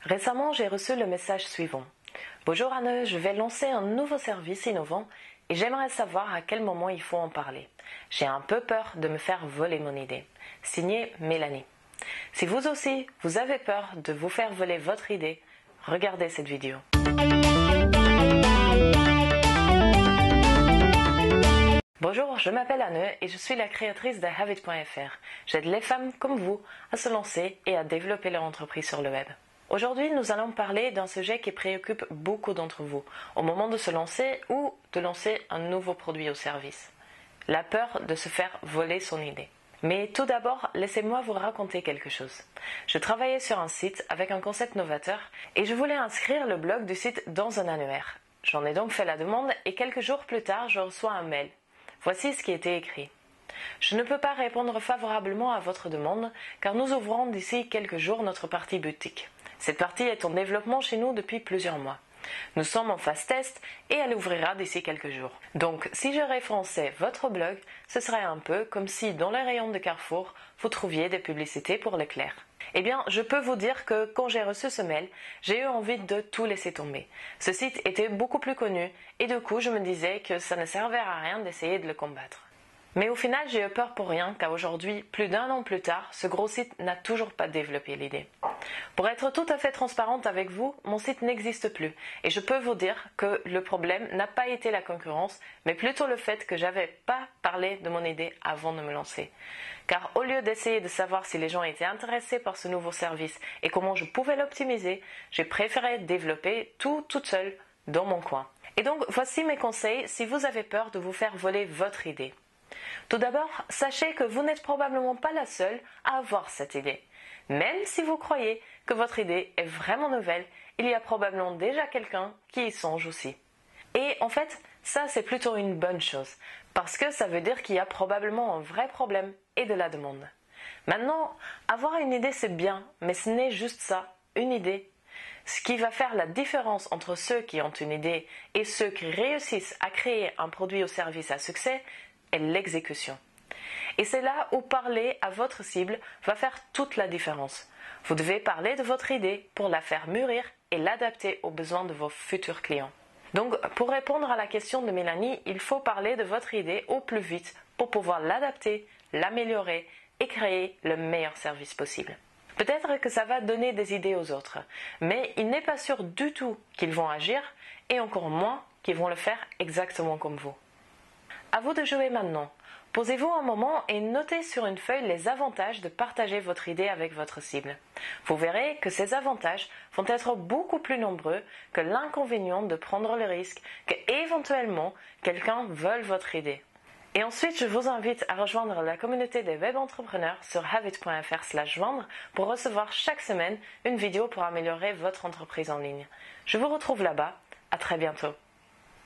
Récemment, j'ai reçu le message suivant. Bonjour Anne, je vais lancer un nouveau service innovant et j'aimerais savoir à quel moment il faut en parler. J'ai un peu peur de me faire voler mon idée. Signé Mélanie. Si vous aussi, vous avez peur de vous faire voler votre idée, regardez cette vidéo. Bonjour, je m'appelle Anne et je suis la créatrice de Havit.fr. J'aide les femmes comme vous à se lancer et à développer leur entreprise sur le web. Aujourd'hui, nous allons parler d'un sujet qui préoccupe beaucoup d'entre vous au moment de se lancer ou de lancer un nouveau produit ou service. La peur de se faire voler son idée. Mais tout d'abord, laissez-moi vous raconter quelque chose. Je travaillais sur un site avec un concept novateur et je voulais inscrire le blog du site dans un annuaire. J'en ai donc fait la demande et quelques jours plus tard, je reçois un mail. Voici ce qui était écrit. Je ne peux pas répondre favorablement à votre demande car nous ouvrons d'ici quelques jours notre partie boutique. Cette partie est en développement chez nous depuis plusieurs mois. Nous sommes en phase test et elle ouvrira d'ici quelques jours. Donc, si je référençais votre blog, ce serait un peu comme si dans les rayons de Carrefour, vous trouviez des publicités pour l'éclair. Eh bien, je peux vous dire que quand j'ai reçu ce mail, j'ai eu envie de tout laisser tomber. Ce site était beaucoup plus connu et du coup, je me disais que ça ne servait à rien d'essayer de le combattre. Mais au final, j'ai eu peur pour rien car aujourd'hui, plus d'un an plus tard, ce gros site n'a toujours pas développé l'idée. Pour être tout à fait transparente avec vous, mon site n'existe plus et je peux vous dire que le problème n'a pas été la concurrence, mais plutôt le fait que j'avais pas parlé de mon idée avant de me lancer. Car au lieu d'essayer de savoir si les gens étaient intéressés par ce nouveau service et comment je pouvais l'optimiser, j'ai préféré développer tout toute seule dans mon coin. Et donc, voici mes conseils si vous avez peur de vous faire voler votre idée. Tout d'abord, sachez que vous n'êtes probablement pas la seule à avoir cette idée. Même si vous croyez que votre idée est vraiment nouvelle, il y a probablement déjà quelqu'un qui y songe aussi. Et en fait, ça c'est plutôt une bonne chose, parce que ça veut dire qu'il y a probablement un vrai problème et de la demande. Maintenant, avoir une idée c'est bien, mais ce n'est juste ça, une idée. Ce qui va faire la différence entre ceux qui ont une idée et ceux qui réussissent à créer un produit ou service à succès, est l'exécution. Et c'est là où parler à votre cible va faire toute la différence. Vous devez parler de votre idée pour la faire mûrir et l'adapter aux besoins de vos futurs clients. Donc, pour répondre à la question de Mélanie, il faut parler de votre idée au plus vite pour pouvoir l'adapter, l'améliorer et créer le meilleur service possible. Peut-être que ça va donner des idées aux autres, mais il n'est pas sûr du tout qu'ils vont agir et encore moins qu'ils vont le faire exactement comme vous. À vous de jouer maintenant. Posez-vous un moment et notez sur une feuille les avantages de partager votre idée avec votre cible. Vous verrez que ces avantages vont être beaucoup plus nombreux que l'inconvénient de prendre le risque que éventuellement quelqu'un veuille votre idée. Et ensuite, je vous invite à rejoindre la communauté des web entrepreneurs sur havit.fr/joindre pour recevoir chaque semaine une vidéo pour améliorer votre entreprise en ligne. Je vous retrouve là-bas. À très bientôt.